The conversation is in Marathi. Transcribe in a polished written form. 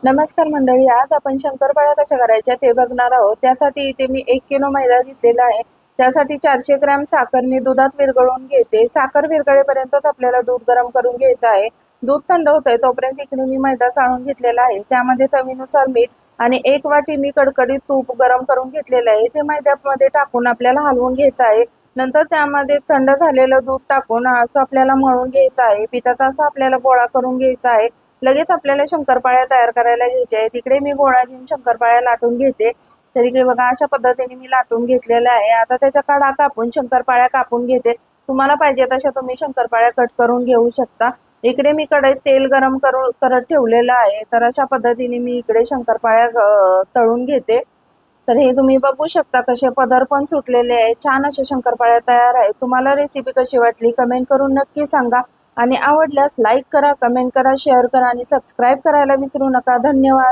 नमस्कार मंडळी, आज आपण शंकरपाळ्या कशा करायच्या ते बघणार आहोत। त्यासाठी इथे मी 1 किलो मैदा घेतलेला आहे। त्यासाठी 400 ग्रॅम साखर मी दुधात विरघळवून घेते। साखर विरघळेपर्यंतच आपल्याला दूध गरम करून घ्यायचं आहे। दूध थंड होतंय तोपर्यंत इकडे मी मैदा चाळून घेतलेला आहे। त्यामध्ये चवीनुसार मीठ आणि 1 वाटी मी कडकडीत तूप गरम करून घेतलेलं आहे। ते मैद्यामध्ये टाकून आपल्याला हलवून घ्यायचं आहे। नंतर त्यामध्ये थंड झालेलं दूध टाकून असं आपल्याला मळून घ्यायचं आहे। पिठाचा असा आपल्याला गोळा करून घ्यायचा आहे। लगेच आपल्याला शंकरपाळ्या तयार करायला घ्यायच्या आहेत। तिकडे मी गोळा घेऊन शंकरपाळ्या लाटून घेते। तर इकडे बघा अशा पद्धतीने मी लाटून घेतलेल्या आहे। आता त्याच्या कडा कापून शंकरपाळ्या कापून घेते। तुम्हाला पाहिजे तशा तुम्ही शंकरपाळ्या कट करून घेऊ शकता। इकडे मी कढईत तेल गरम करत ठेवलेलं आहे। तर अशा पद्धतीने मी इकडे शंकरपाळ्या तळून घेते। तर हे तुम्ही बघू शकता कसे पदर पण सुटलेले आहे। छान अशा शंकरपाळ्या तयार आहेत। तुम्हाला रेसिपी कशी वाटली कमेंट करून नक्की सांगा आणि आवडल्यास लाईक करा, कमेंट करा, शेअर करा आणि सबस्क्राईब करायला विसरू नका। धन्यवाद।